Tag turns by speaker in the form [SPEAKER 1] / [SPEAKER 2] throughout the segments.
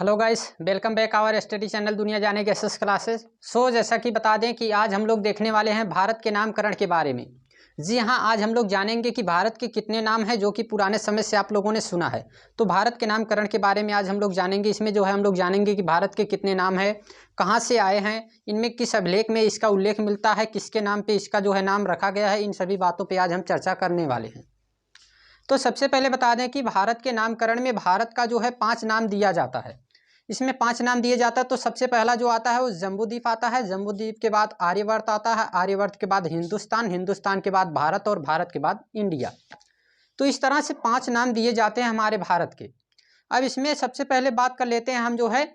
[SPEAKER 1] Hello guys, welcome back our study channel दुनिया जाने के एसएस क्लासेस। जैसा कि बता दें कि आज हम लोग देखने वाले हैं भारत के नामकरण के बारे में। जी हाँ, आज हम लोग जानेंगे कि भारत के कितने नाम हैं जो कि पुराने समय से आप लोगों ने सुना है। तो भारत के नामकरण के बारे में आज हम लोग जानेंगे। इसमें जो है हम लोग जानेंगे कि भारत के कितने नाम हैं, कहाँ से आए हैं, इनमें किस अभिलेख में इसका उल्लेख मिलता है, किसके नाम पर इसका जो है नाम रखा गया है। इन सभी बातों पर आज हम चर्चा करने वाले हैं। तो सबसे पहले बता दें कि भारत के नामकरण में भारत का जो है 5 नाम दिया जाता है। इसमें 5 नाम दिए जाता है। तो सबसे पहला जो आता है वो जम्बूद्वीप आता है। जम्बूद्वीप के बाद आर्यवर्त आता है। आर्यवर्त के बाद हिंदुस्तान। हिंदुस्तान के बाद भारत और भारत के बाद इंडिया। तो इस तरह से 5 नाम दिए जाते हैं हमारे भारत के। अब इसमें सबसे पहले बात कर लेते हैं हम जो है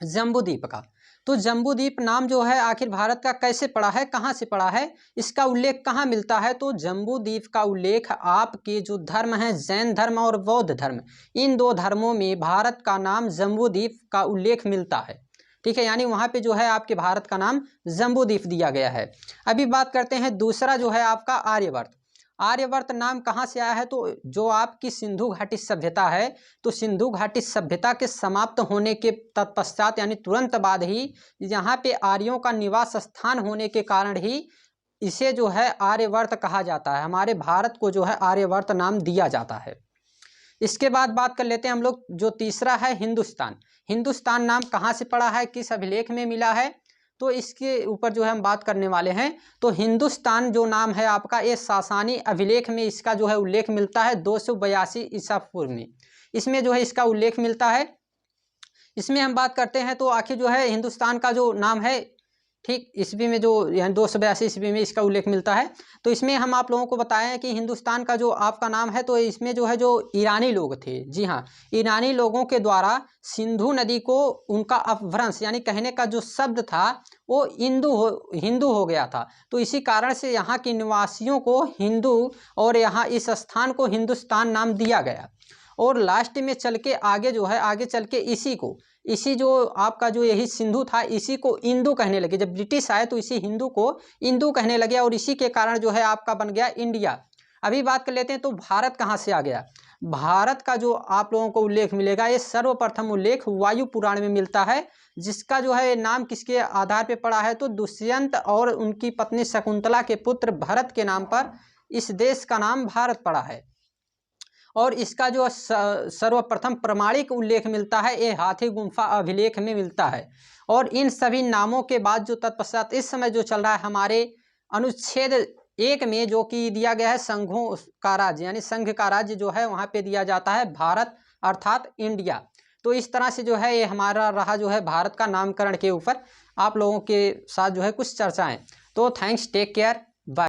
[SPEAKER 1] जम्बूद्वीप का। तो जम्बूद्वीप नाम जो है आखिर भारत का कैसे पड़ा है, कहाँ से पड़ा है, इसका उल्लेख कहाँ मिलता है। तो जम्बूद्वीप का उल्लेख आपके जो धर्म हैं, जैन धर्म और बौद्ध धर्म, इन 2 धर्मों में भारत का नाम जम्बूद्वीप का उल्लेख मिलता है। ठीक है, यानी वहाँ पे जो है आपके भारत का नाम जम्बूद्वीप दिया गया है। अभी बात करते हैं दूसरा जो है आपका आर्यवर्त। आर्यवर्त नाम कहाँ से आया है। तो जो आपकी सिंधु घाटी सभ्यता है, तो सिंधु घाटी सभ्यता के समाप्त होने के तत्पश्चात यानी तुरंत बाद ही यहाँ पे आर्यों का निवास स्थान होने के कारण ही इसे जो है आर्यवर्त कहा जाता है। हमारे भारत को जो है आर्यवर्त नाम दिया जाता है। इसके बाद बात कर लेते हैं हम लोग जो तीसरा है हिंदुस्तान। हिंदुस्तान नाम कहाँ से पड़ा है, किस अभिलेख में मिला है, तो इसके ऊपर जो है हम बात करने वाले हैं। तो हिंदुस्तान जो नाम है आपका, ये सासानी अभिलेख में इसका जो है उल्लेख मिलता है 282 ईसा पूर्व में। इसमें जो है इसका उल्लेख मिलता है। इसमें हम बात करते हैं तो आखिर जो है हिंदुस्तान का जो नाम है, ठीक ईस्वी में जो यहाँ 282 ईस्वी में इसका उल्लेख मिलता है। तो इसमें हम आप लोगों को बताएं कि हिंदुस्तान का जो आपका नाम है, तो इसमें जो है जो ईरानी लोग थे, जी हाँ, ईरानी लोगों के द्वारा सिंधु नदी को उनका अपभ्रंश यानी कहने का जो शब्द था वो हिंदू हो गया था। तो इसी कारण से यहाँ के निवासियों को हिंदू और यहाँ इस स्थान को हिंदुस्तान नाम दिया गया। और लास्ट में चल के आगे जो है आगे चल के इसी जो आपका जो यही सिंधु था, इसी को इंदू कहने लगे। जब ब्रिटिश आए तो इसी हिंदू को इंदू कहने लगे और इसी के कारण जो है आपका बन गया इंडिया। अभी बात कर लेते हैं तो भारत कहाँ से आ गया। भारत का जो आप लोगों को उल्लेख मिलेगा, ये सर्वप्रथम उल्लेख वायु पुराण में मिलता है, जिसका जो है नाम किसके आधार पर पड़ा है। तो दुष्यंत और उनकी पत्नी शकुंतला के पुत्र भरत के नाम पर इस देश का नाम भारत पड़ा है। और इसका जो सर्वप्रथम प्रमाणिक उल्लेख मिलता है ये हाथी गुम्फा अभिलेख में मिलता है। और इन सभी नामों के बाद जो तत्पश्चात इस समय जो चल रहा है हमारे अनुच्छेद 1 में जो कि दिया गया है संघों का राज्य यानी संघ का राज्य जो है वहाँ पे दिया जाता है भारत अर्थात इंडिया। तो इस तरह से जो है ये हमारा रहा जो है भारत का नामकरण के ऊपर आप लोगों के साथ जो है कुछ चर्चाएँ। तो थैंक्स, टेक केयर।